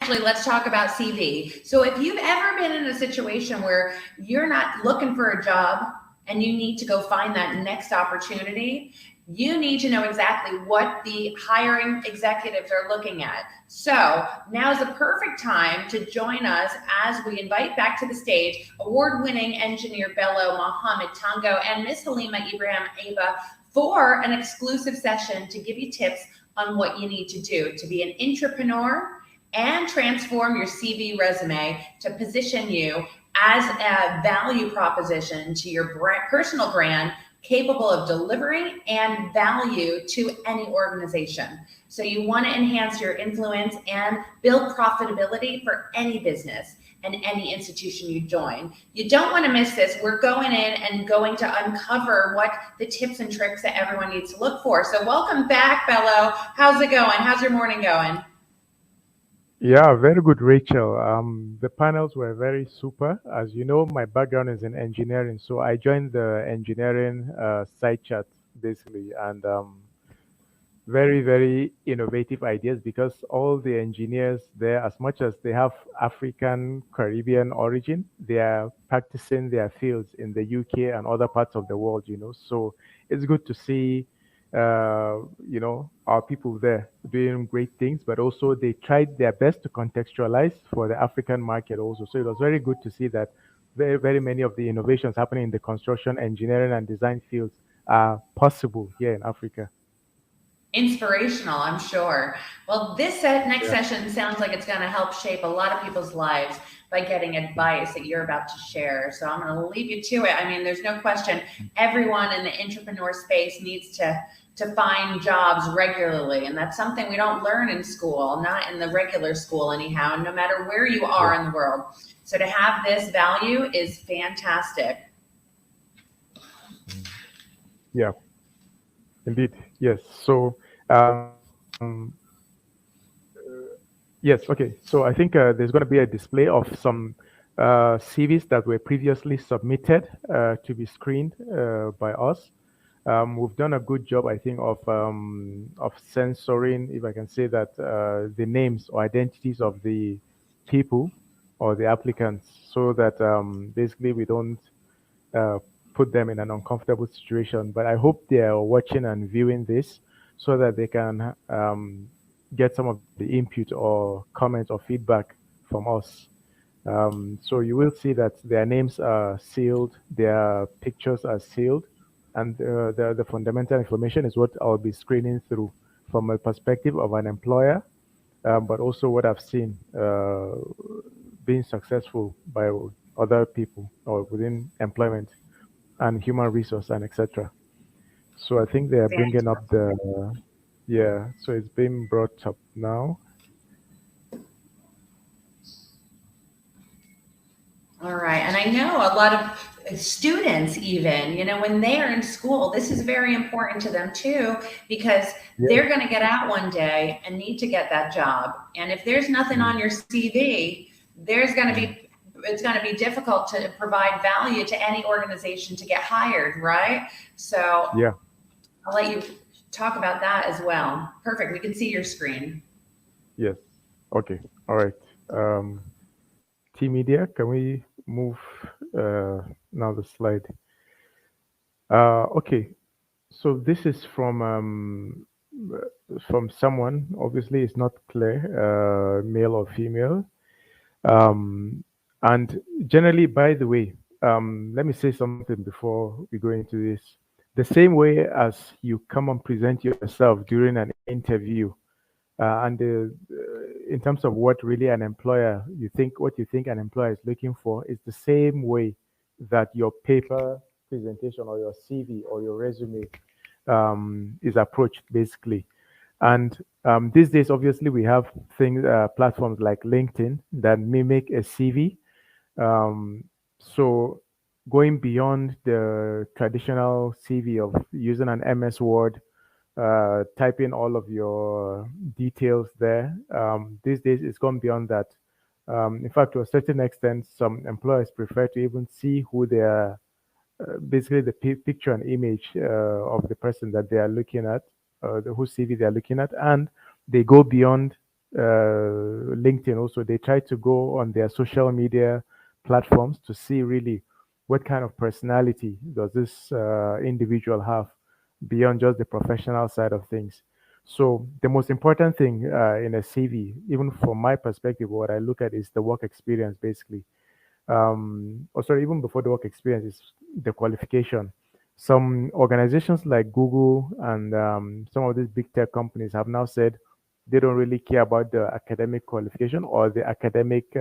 let's talk about CV. So if you've ever been in a situation where you're not looking for a job and you need to go find that next opportunity, you need to know exactly what the hiring executives are looking at. So now is the perfect time to join us as we invite back to the stage award-winning engineer Bello, Mohammed, Tongo, and Miss Halima Ibrahim Abba for an exclusive session to give you tips on what you need to do to be an intrapreneur and transform your CV resume to position you as a value proposition to your personal brand, capable of delivering and value to any organization. So you want to enhance your influence and build profitability for any business and any institution you join. You don't want to miss this. We're going in and going to uncover what the tips and tricks that everyone needs to look for. So welcome back, Bello. How's it going? How's your morning going? Yeah, very good, Rachel. The panels were very super. As you know, my background is in engineering, so I joined the engineering side chat basically, and very, very innovative ideas because all the engineers there, as much as they have African, Caribbean origin, they are practicing their fields in the UK and other parts of the world, So it's good to see, our people there doing great things, but also they tried their best to contextualize for the African market also. So it was very good to see that very, very many of the innovations happening in the construction, engineering, and design fields are possible here in Africa. Inspirational, I'm sure. Well, this next Yeah. session sounds like it's going to help shape a lot of people's lives by getting advice that you're about to share. So I'm going to leave you to it. I mean, there's no question. Everyone in the entrepreneur space needs to find jobs regularly, and that's something we don't learn in school, not in the regular school anyhow, no matter where you Yeah. are in the world. So to have this value is fantastic. Mm. Yeah, indeed. Yes. So, um, yes. Okay. So I think there's going to be a display of some CVs that were previously submitted to be screened by us. We've done a good job, I think, of censoring, if I can say that, the names or identities of the people or the applicants, so that basically we don't uh, put them in an uncomfortable situation. But I hope they are watching and viewing this so that they can get some of the input or comments or feedback from us. So you will see that their names are sealed, their pictures are sealed, and the fundamental information is what I'll be screening through from a perspective of an employer, but also what I've seen being successful by other people or within employment and human resource and etc. So I think they are bringing up yeah, so it's being brought up now. All right. And I know a lot of students, even, when they're in school, this is very important to them too, because Yeah. they're going to get out one day and need to get that job. And if there's nothing Mm, on your CV, there's going to mm. be it's going to be difficult to provide value to any organization to get hired, right? So Yeah. I'll let you talk about that as well. Perfect. We can see your screen. Yes. Okay. All right. Um, T Media, can we move now the slide? Okay. So this is from someone. Obviously, it's not clear, male or female. Um, and generally, by the way, let me say something before we go into this. The same way as you come and present yourself during an interview, in terms of what really an employer what you think an employer is looking for is the same way that your paper presentation or your CV or your resume is approached basically. And these days, obviously, we have platforms like LinkedIn that mimic a CV. Um, so going beyond the traditional CV of using an MS Word, type in all of your details there. These days, it's gone beyond that. In fact, to a certain extent, some employers prefer to even see who they are, basically the picture and image of the person that they are looking at, whose CV they are looking at, and they go beyond LinkedIn also, they try to go on their social media platforms to see really what kind of personality does this individual have beyond just the professional side of things. So the most important thing in a CV, even from my perspective, what I look at is the work experience, basically. Or sorry, even before the work experience is the qualification. Some organizations like Google and some of these big tech companies have now said they don't really care about the academic qualification or the academic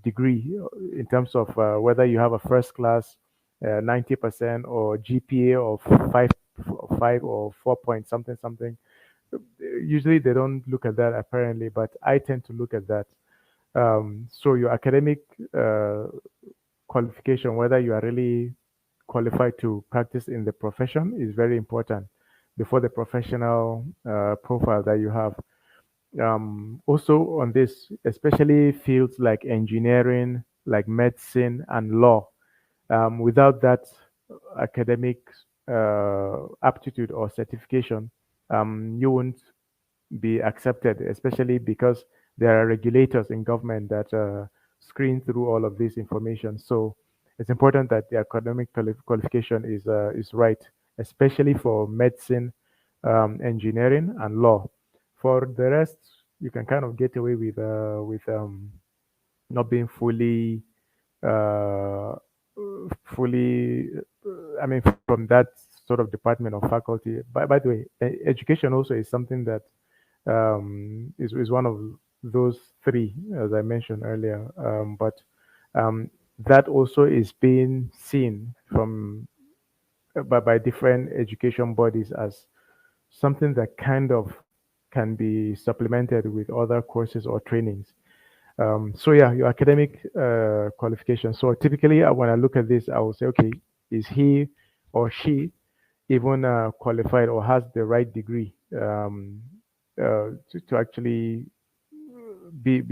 degree in terms of whether you have a first class 90% or GPA of five or 4 point something something. Usually they don't look at that apparently, but I tend to look at that. So your academic qualification, whether you are really qualified to practice in the profession, is very important before the professional profile that you have. Also, on this, especially fields like engineering, like medicine and law, without that academic aptitude or certification, you won't be accepted, especially because there are regulators in government that screen through all of this information. So it's important that the academic qualification is right, especially for medicine, engineering, and law. For the rest, you can kind of get away with not being uh, fully, from that sort of department or faculty. By the way, education also is something that is one of those three, as I mentioned earlier. But that also is being seen by different education bodies as something that kind of can be supplemented with other courses or trainings. So yeah, your academic qualification. So typically, when I look at this, I will say, okay, is he or she even qualified or has the right degree to actually be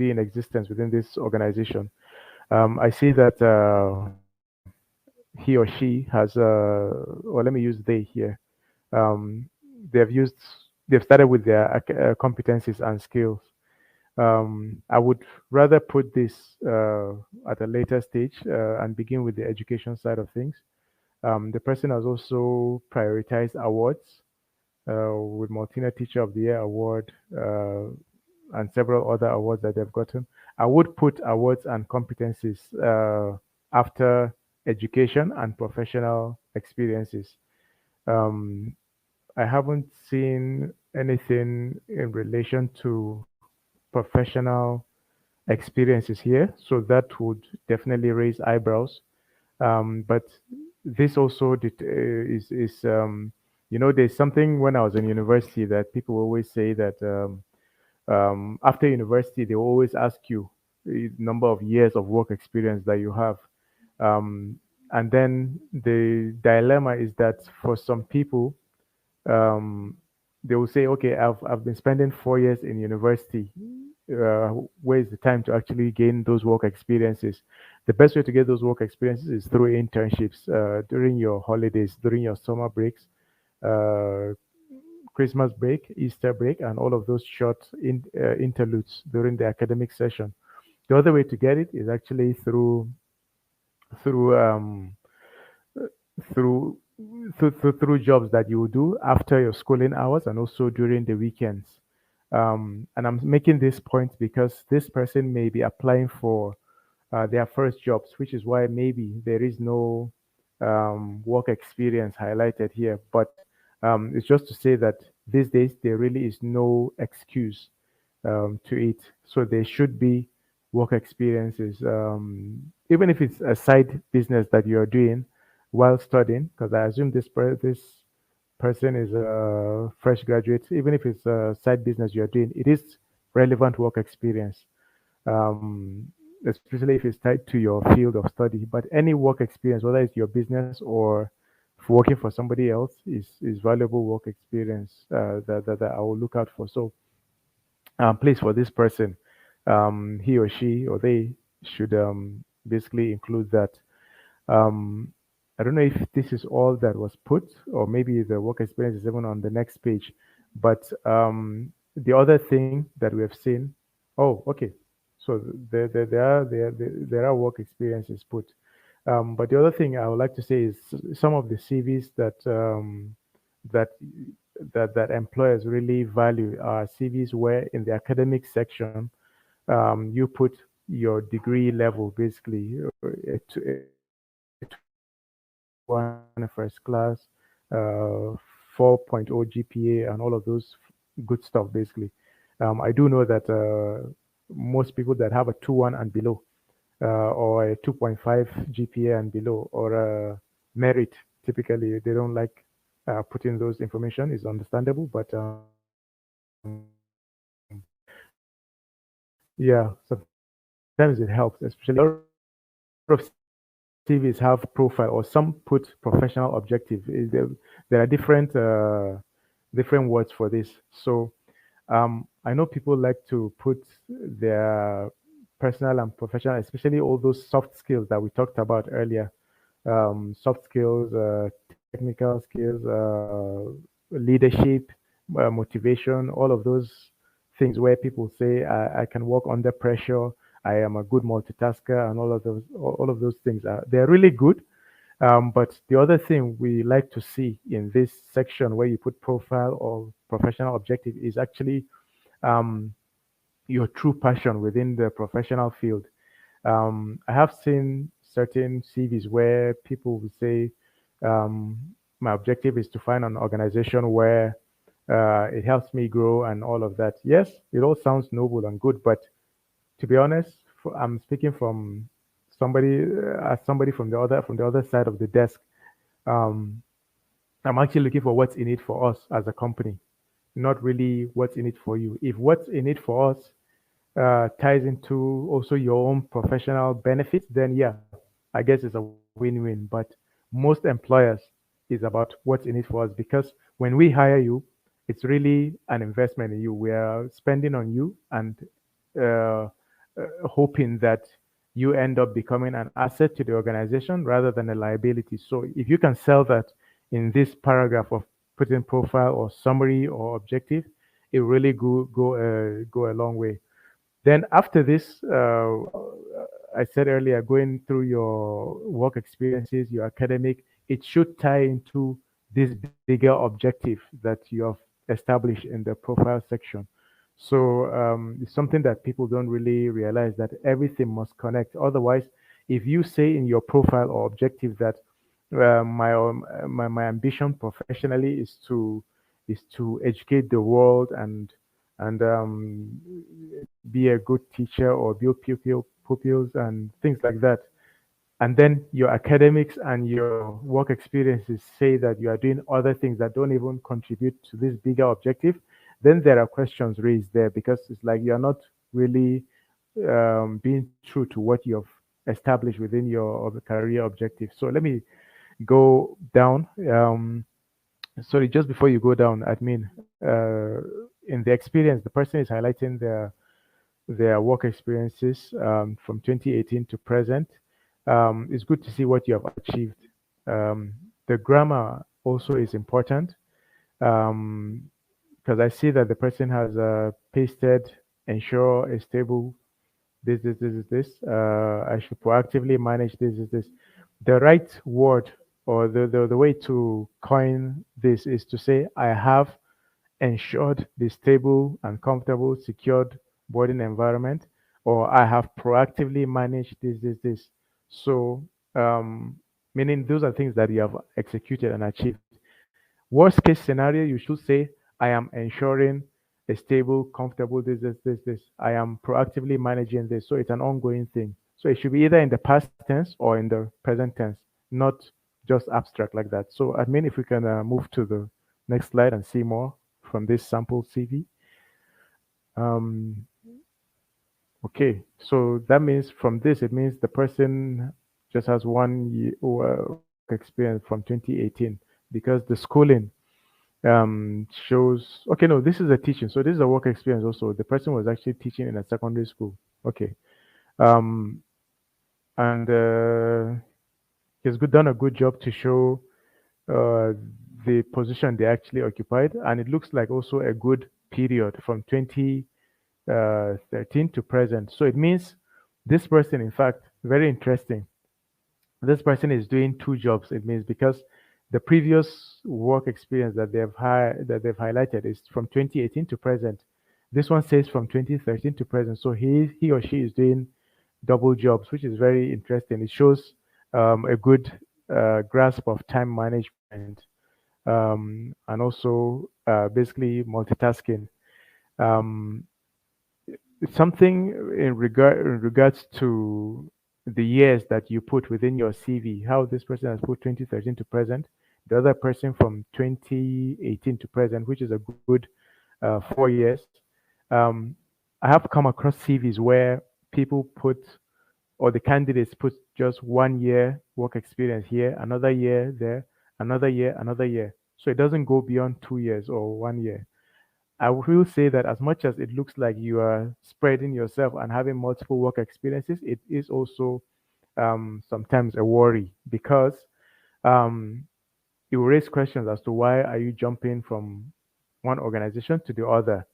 in existence within this organization? I see that he or she has, or let me use they here. Um, they've used, they've started with their competencies and skills. I would rather put this at a later stage and begin with the education side of things. The person has also prioritized awards with Martina Teacher of the Year award and several other awards that they've gotten. I would put awards and competencies after education and professional experiences. Um, I haven't seen anything in relation to professional experiences here, so that would definitely raise eyebrows. But this also is there's something when I was in university that people always say that after university they will always ask you the number of years of work experience that you have. And then the dilemma is that for some people, um, they will say, okay, I've been spending 4 years in university. Where is the time to actually gain those work experiences? The best way to get those work experiences is through internships during your holidays, during your summer breaks, uh, Christmas break, Easter break, and all of those short interludes during the academic session. The other way to get it is actually through through through jobs that you will do after your schooling hours and also during the weekends. And I'm making this point because this person may be applying for their first jobs, which is why maybe there is no work experience highlighted here. But it's just to say that these days there really is no excuse to it. So there should be work experiences, even if it's a side business that you're doing while studying. Because I assume this person is a fresh graduate. Even if it's a side business you're doing, it is relevant work experience, especially if it's tied to your field of study. But any work experience, whether it's your business or working for somebody else, is valuable work experience that I will look out for. So please, for this person, he or she or they should basically include that. Um, I don't know if this is all that was put, or maybe the work experience is even on the next page. But the other thing that we have seen, oh, okay. So there are work experiences put. But the other thing I would like to say is some of the CVs that that employers really value are CVs where in the academic section you put your degree level basically a 2.1 first class, 4.0 GPA, and all of those good stuff basically. I do know that most people that have a 2.1 and below, or a 2.5 GPA and below, or a merit, typically they don't like putting those information. Is understandable, but yeah, sometimes it helps, especially a lot of CVs have profile, or some put professional objective. There are different words for this. So I know people like to put their personal and professional, especially all those soft skills that we talked about earlier. Soft skills, technical skills, leadership, motivation, all of those things where people say, I can work under pressure, I am a good multitasker, and all of those things they're really good. But the other thing we like to see in this section where you put profile or professional objective is actually um, your true passion within the professional field. I have seen certain CVs where people will say, um, my objective is to find an organization where it helps me grow and all of that. Yes, it all sounds noble and good, but to be honest, I'm speaking from somebody as somebody from the other side of the desk. Um, I'm actually looking for what's in it for us as a company, not really what's in it for you. If what's in it for us ties into also your own professional benefits, then yeah, I guess it's a win-win. But most employers is about what's in it for us because when we hire you, it's really an investment in you. We are spending on you and uh, hoping that you end up becoming an asset to the organization rather than a liability. So if you can sell that in this paragraph of putting profile or summary or objective, it really go a long way. Then after this, I said earlier, going through your work experiences, your academic, it should tie into this bigger objective that you have established in the profile section. So it's something that people don't really realize that everything must connect. Otherwise, if you say in your profile or objective that my ambition professionally is to educate the world and be a good teacher or build pupils and things like that. And then your academics and your work experiences say that you are doing other things that don't even contribute to this bigger objective, then there are questions raised there because it's like you're not really being true to what you have established within your career objective. So let me go down. Sorry, just before you go down, admin, in the experience, the person is highlighting their work experiences from 2018 to present. It's good to see what you have achieved. The grammar also is important because I see that the person has pasted ensure a stable this. I should proactively manage this. The right word or the way to coin this is to say, I have ensured the stable and comfortable, secured boarding environment, or I have proactively managed this. So, meaning those are things that you have executed and achieved. Worst case scenario, you should say, I am ensuring a stable, comfortable this. I am proactively managing this. So it's an ongoing thing. So it should be either in the past tense or in the present tense, not just abstract like that. So, admin, if we can move to the next slide and see more from this sample CV. Um, okay, so that means from this, it means the person just has 1 year work experience from 2018 because the schooling shows, okay, no, this is a teaching. So this is a work experience also. The person was actually teaching in a secondary school. Okay. Um, and he's done a good job to show uh, the position they actually occupied. And it looks like also a good period from 2013 to present. So it means this person, in fact, very interesting. This person is doing two jobs. It means because the previous work experience that they've highlighted is from 2018 to present. This one says from 2013 to present. So he or she is doing double jobs, which is very interesting. It shows a good grasp of time management, and also basically multitasking. Um, something in regards to the years that you put within your CV, how this person has put 2013 to present, the other person from 2018 to present, which is a good 4 years. Um, I have come across CVs where people put, or the candidates put just 1 year work experience here, another year there, another year, another year. So it doesn't go beyond 2 years or 1 year. I will say that as much as it looks like you are spreading yourself and having multiple work experiences, it is also sometimes a worry because um, it will raise questions as to why are you jumping from one organization to the other.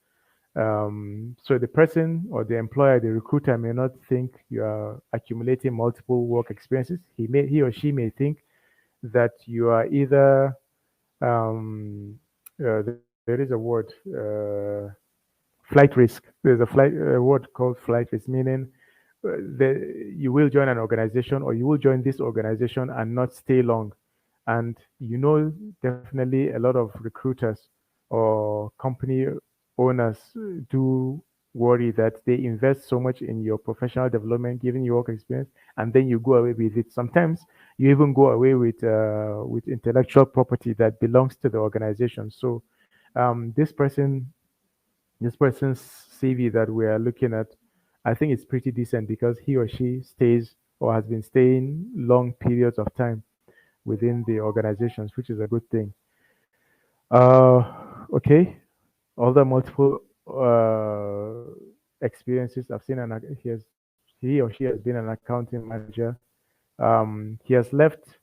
So the person or the employer, the recruiter may not think you are accumulating multiple work experiences. He or she may think that you are either there is a word flight risk. There's a word called flight risk, meaning you will join an organization or you will join this organization and not stay long. And definitely a lot of recruiters or company owners do worry that they invest so much in your professional development, giving you work experience, and then you go away with it. Sometimes you even go away with intellectual property that belongs to the organization. So this person's CV that we are looking at, I think it's pretty decent because he or she stays or has been staying long periods of time within the organizations, which is a good thing. Okay, all the multiple experiences I've seen, he or she has been an accounting manager. He has left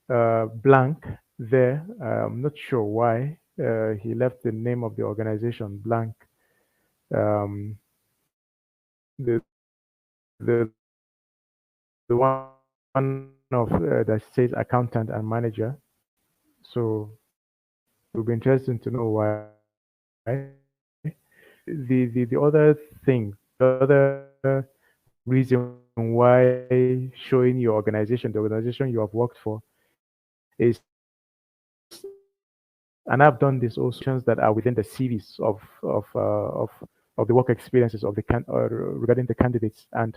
blank there. I'm not sure why. He left the name of the organization blank. The one of that says accountant and manager. So it will be interesting to know why. The other thing, the other reason why showing your organization, the organization you have worked for, is, and I've done this also, that are within the CVs of the work experiences of regarding the candidates, and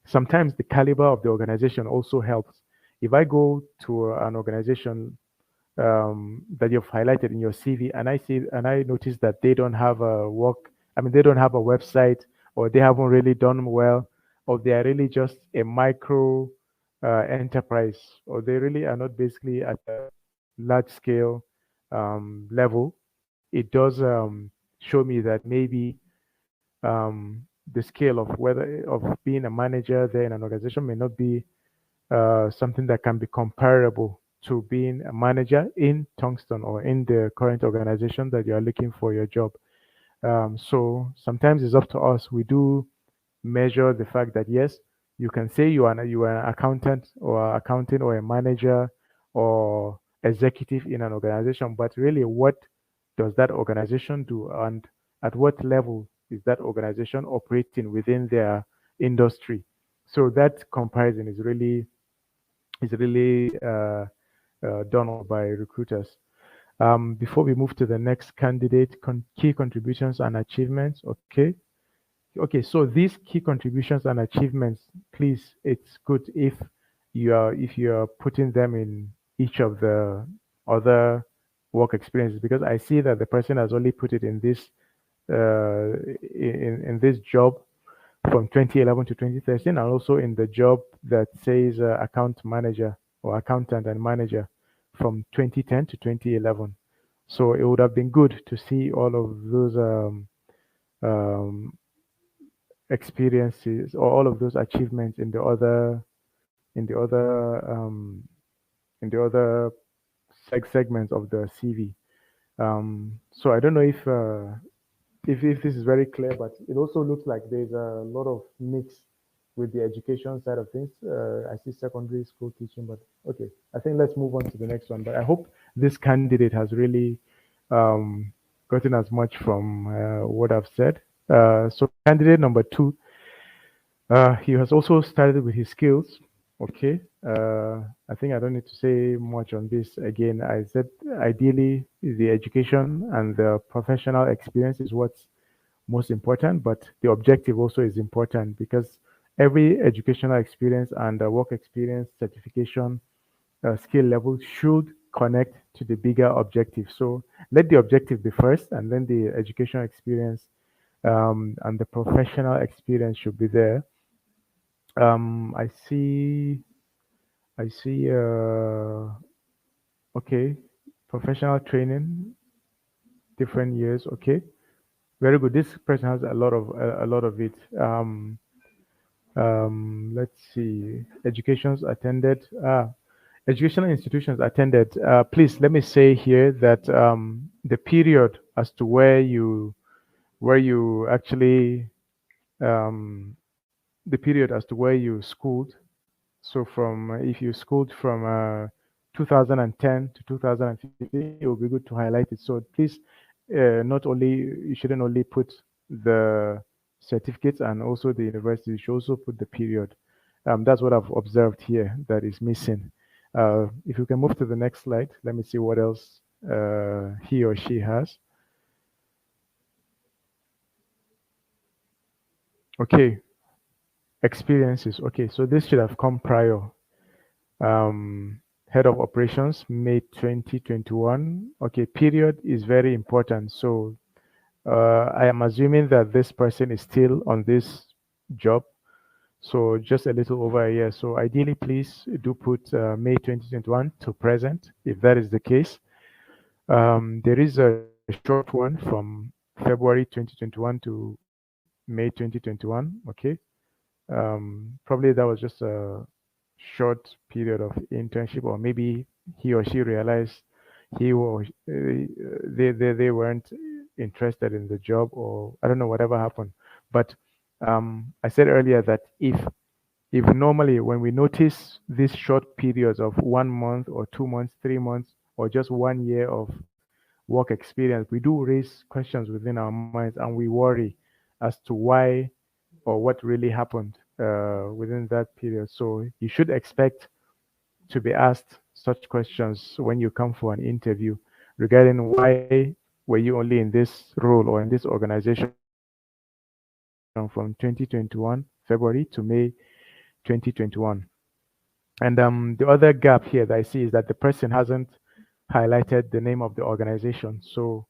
sometimes the caliber of the organization also helps. If I go to an organization that you've highlighted in your CV, and I notice that they don't have a they don't have a website, or they haven't really done well, or they are really just a micro enterprise, or they really are not basically at a large scale level, it does show me that maybe the scale of whether of being a manager there in an organization may not be something that can be comparable to being a manager in Tongston or in the current organization that you are looking for your job. So sometimes it's up to us. We do measure the fact that yes, you can say you are an accountant or accounting or a manager or executive in an organization, but really, what does that organization do, and at what level is that organization operating within their industry? So that comparison is really done by recruiters. Before we move to the next candidate, key contributions and achievements. Okay. So these key contributions and achievements, please, it's good if you are putting them in each of the other work experiences, because I see that the person has only put it in this job from 2011 to 2013, and also in the job that says account manager or accountant and manager from 2010 to 2011. So it would have been good to see all of those um, experiences or all of those achievements in the other in the other segments of the CV. So I don't know if if this is very clear, but it also looks like there's a lot of mix with the education side of things. I see secondary school teaching, but okay, I think let's move on to the next one. But I hope this candidate has really um, gotten as much from what I've said. So candidate number two, he has also started with his skills. Okay. I think I don't need to say much on this. Again, I said ideally the education and the professional experience is what's most important, but the objective also is important because every educational experience and work experience certification skill level should connect to the bigger objective. So let the objective be first, and then the educational experience and the professional experience should be there. I see. I see. Okay, professional training, different years. Okay, very good. This person has a lot of it. Let's see. Educations attended. Educational institutions attended. Please let me say here that the period as to where you actually um, the period as to where you schooled. So from if you schooled from 2010 to 2015, it will be good to highlight it. So please, not only you shouldn't only put the certificates and also the university. You should also put the period. That's what I've observed here that is missing. If you can move to the next slide, let me see what else he or she has. Okay, experiences. Okay, so this should have come prior. Head of operations, May 2021. Okay, period is very important. So I am assuming that this person is still on this job. So just a little over a year. So ideally, please do put May 2021 to present, if that is the case. There is a short one from February 2021 to May 2021. Okay. Probably that was just a short period of internship, or maybe he or she realized he or they weren't interested in the job, or I don't know, whatever happened. But I said earlier that if normally when we notice these short periods of 1 month or 2 months, 3 months, or just 1 year of work experience, we do raise questions within our minds and we worry as to why or what really happened within that period. So you should expect to be asked such questions when you come for an interview regarding why were you only in this role or in this organization from 2021 February to May 2021. And the other gap here that I see is that the person hasn't highlighted the name of the organization. So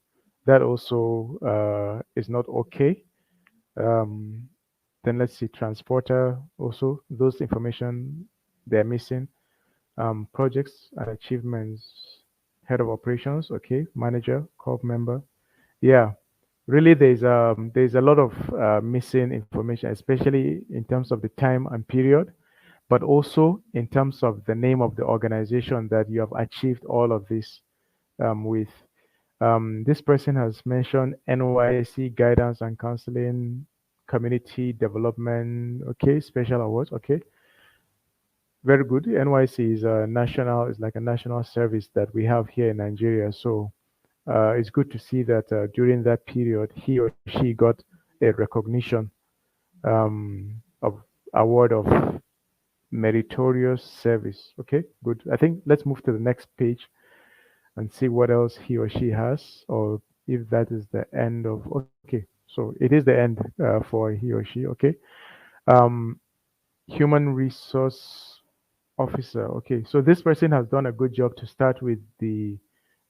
that also is not okay. Um, then let's see, transporter also, those information they're missing. Projects and achievements, head of operations, okay, manager, corp member. Yeah, really there's a lot of missing information, especially in terms of the time and period, but also in terms of the name of the organization that you have achieved all of this with. This person has mentioned NYC guidance and counseling, community development, okay, special awards, okay, very good. NYC is a national, it's like a national service that we have here in Nigeria. So it's good to see that during that period, he or she got a recognition of award of meritorious service. Okay, good. I think let's move to the next page and see what else he or she has, or if that is the end of. Okay, so it is the end for he or she. Okay, um, human resource officer. Okay, so this person has done a good job to start with the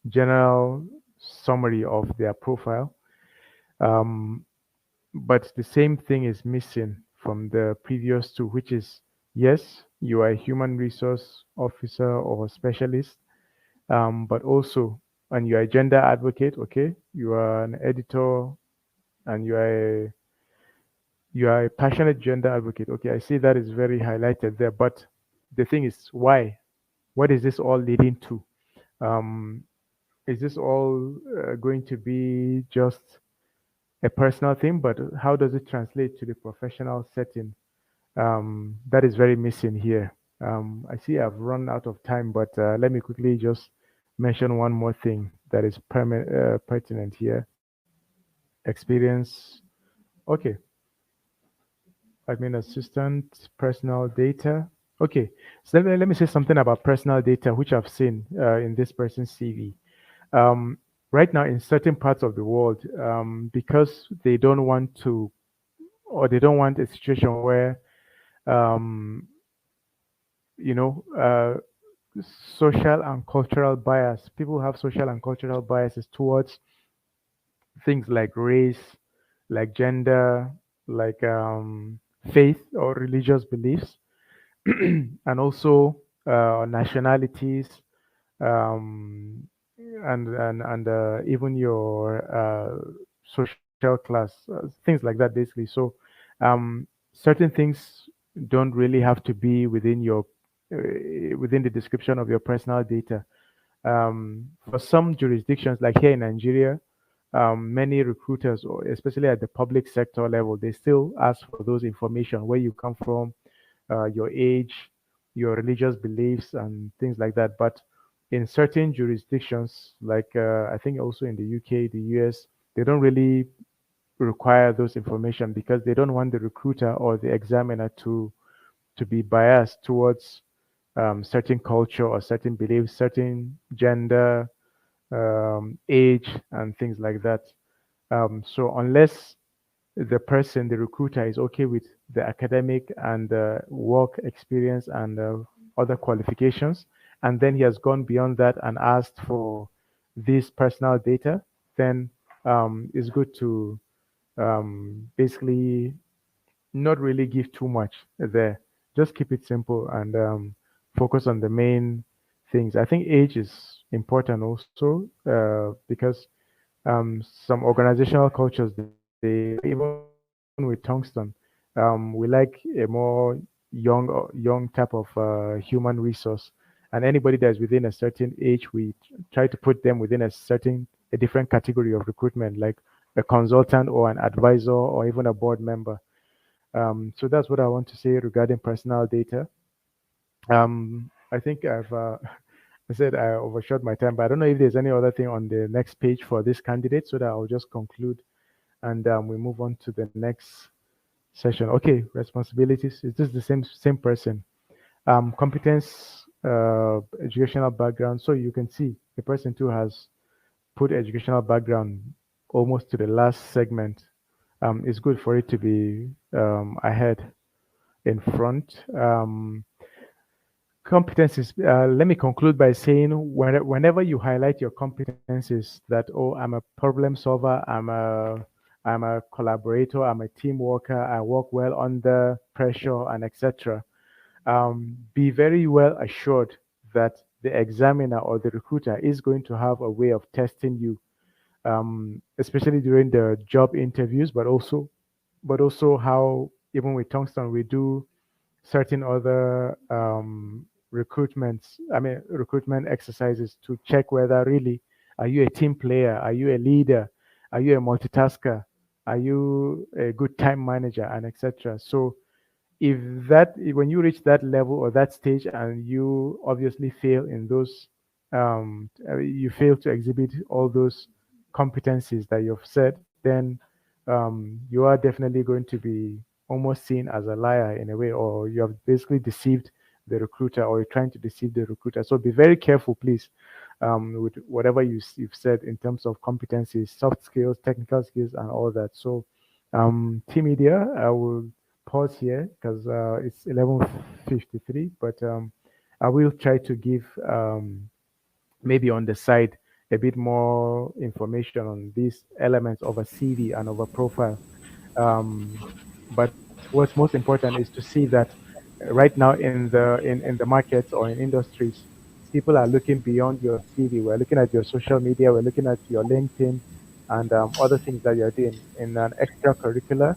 general summary of their profile. Um, but the same thing is missing from the previous two, which is yes, you are a human resource officer or specialist, but also, and you are a gender advocate. Okay, you are an editor, and you are a passionate gender advocate. Okay, I see that is very highlighted there. But the thing is, why? What is this all leading to? Um, is this all going to be just a personal thing, but how does it translate to the professional setting? That is very missing here. I see I've run out of time, but let me quickly just mention one more thing that is pertinent here. Experience. Okay, admin assistant, personal data. Okay, so let me say something about personal data, which I've seen in this person's CV. Um, right now, in certain parts of the world, because they don't want to, or they don't want a situation where, um, you know, social and cultural bias. People have social and cultural biases towards things like race, like gender, like faith or religious beliefs, and also nationalities, um, and even your social class, things like that, basically. So, certain things don't really have to be within your within the description of your personal data. For some jurisdictions, like here in Nigeria, many recruiters, or especially at the public sector level, they still ask for those information: where you come from, your age, your religious beliefs, and things like that. But in certain jurisdictions, like I think also in the UK, the US, they don't really require those information because they don't want the recruiter or the examiner to be biased towards certain culture or certain beliefs, certain gender, age, and things like that. So unless the person, the recruiter, is okay with the academic and work experience and other qualifications, and then he has gone beyond that and asked for this personal data, then it's good to basically not really give too much there. Just keep it simple and focus on the main things. I think age is important also because some organizational cultures, they even with Tongston, we like a more young type of human resource, and anybody that is within a certain age, we try to put them within a different category of recruitment, like a consultant or an advisor or even a board member. So that's what I want to say regarding personal data. I think I've I said I overshot my time, but I don't know if there's any other thing on the next page for this candidate, so that I'll just conclude and we move on to the next session. Okay, responsibilities. Is this the same person? Competence, educational background. So you can see the person too has put educational background almost to the last segment. It's good for it to be ahead in front. Competencies. Let me conclude by saying whenever you highlight your competencies, that oh, I'm a problem solver, I'm a collaborator, I'm a team worker, I work well under pressure, and etc. Be very well assured that the examiner or the recruiter is going to have a way of testing you, especially during the job interviews, but also how even with Tongston we do certain other recruitment exercises to check whether really are you a team player, are you a leader, are you a multitasker, are you a good time manager, and etc. So if that when you reach that level or that stage and you obviously fail in those you fail to exhibit all those competencies that you've said, then you are definitely going to be almost seen as a liar in a way, or you have basically deceived the recruiter, or you're trying to deceive the recruiter. So be very careful, please, with whatever you've said in terms of competencies, soft skills, technical skills, and all that. So team media, I will pause here because it's 11:53, but I will try to give maybe on the side a bit more information on these elements of a CV and of a profile. But what's most important is to see that right now in the markets or in industries, people are looking beyond your CV. We're looking at your social media. We're looking at your LinkedIn and other things that you're doing in an extracurricular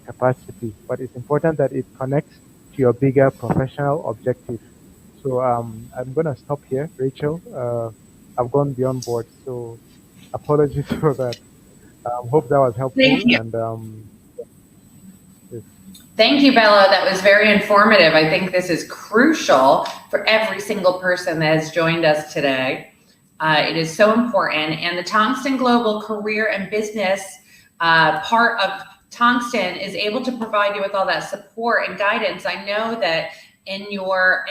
capacity. But it's important that it connects to your bigger professional objective. So I'm gonna stop here, Rachel. I've gone beyond board, so apologies for that. Hope that was helpful. Thank you. And yes. Thank you, Bello. That was very informative. I think this is crucial for every single person that has joined us today. It is so important. And the Tongston Global Career and Business part of Tongston is able to provide you with all that support and guidance. I know that in your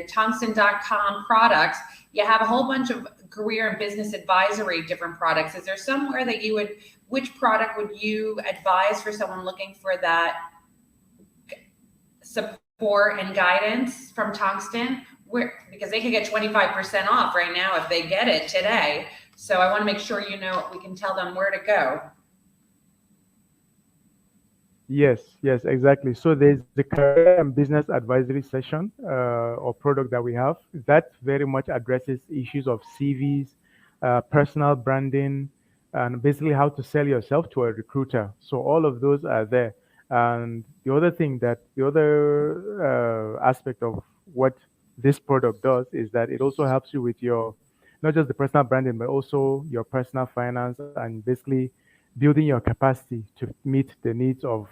Tongston.com products, you have a whole bunch of career and business advisory different products. Is there somewhere that you would, which product would you advise for someone looking for that support and guidance from Tongston? Because they could get 25% off right now if they get it today. So I want to make sure you know, we can tell them where to go. Yes, exactly. So there's the career and business advisory session or product that we have that very much addresses issues of CVs, personal branding, and basically how to sell yourself to a recruiter. So all of those are there. And the other aspect of what this product does is that it also helps you with your, not just the personal branding, but also your personal finance and basically building your capacity to meet the needs of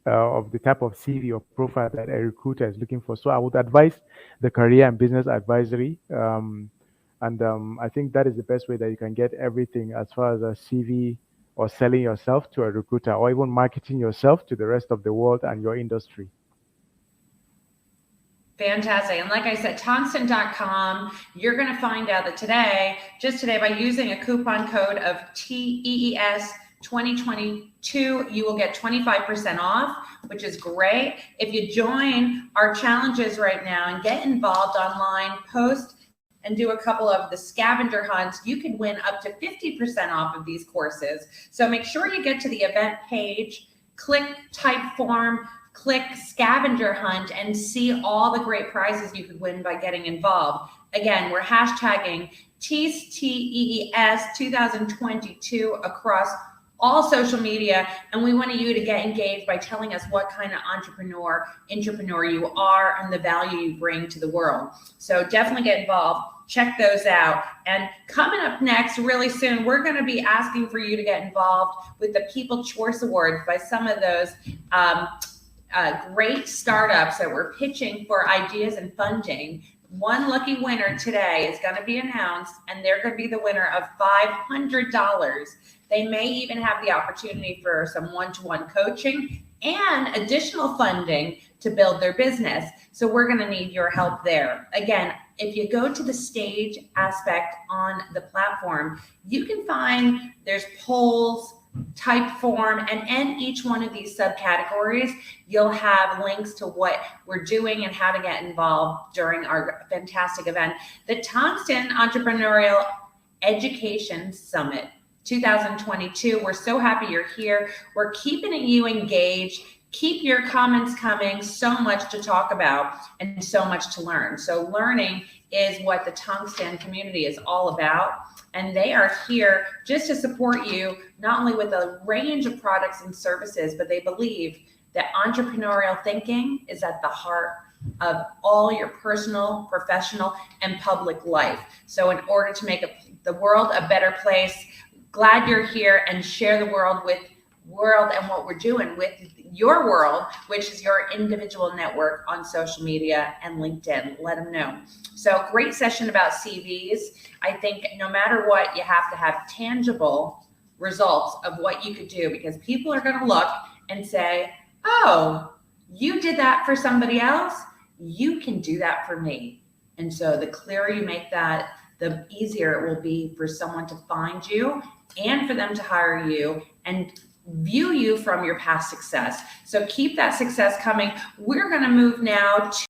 the type of CV or profile that a recruiter is looking for. So I would advise the career and business advisory. I think that is the best way that you can get everything as far as a CV or selling yourself to a recruiter or even marketing yourself to the rest of the world and your industry. Fantastic. And like I said, Tongston.com, you're going to find out that today, just today, by using a coupon code of TEES 2022, you will get 25% off, which is great. If you join our challenges right now and get involved online, post and do a couple of the scavenger hunts, you can win up to 50% off of these courses. So make sure you get to the event page, click type form, click scavenger hunt, and see all the great prizes you could win by getting involved. Again, we're hashtagging TEES 2022 across all social media, and we want you to get engaged by telling us what kind of entrepreneur you are and the value you bring to the world. So definitely get involved. Check those out. And coming up next really soon, we're going to be asking for you to get involved with the People Choice Awards by some of those great startups that we're pitching for ideas and funding. One lucky winner today is going to be announced, and they're going to be the winner of $500. They may even have the opportunity for some one-to-one coaching and additional funding to build their business. So we're going to need your help there. Again, if you go to the stage aspect on the platform, you can find there's polls, type form, and in each one of these subcategories, you'll have links to what we're doing and how to get involved during our fantastic event, the Tongston Entrepreneurial Education Summit 2022. We're so happy you're here. We're keeping you engaged. Keep your comments coming. So much to talk about and so much to learn. So learning is what the Tongston community is all about. And they are here just to support you, not only with a range of products and services, but they believe that entrepreneurial thinking is at the heart of all your personal, professional, and public life. So in order to make the world a better place, glad you're here and share the world and what we're doing with your world, which is your individual network on social media and LinkedIn. Let them know. So great session about CVs. I think no matter what, you have to have tangible results of what you could do, because people are going to look and say, oh, you did that for somebody else. You can do that for me. And so the clearer you make that, the easier it will be for someone to find you and for them to hire you and view you from your past success. So keep that success coming. We're going to move now to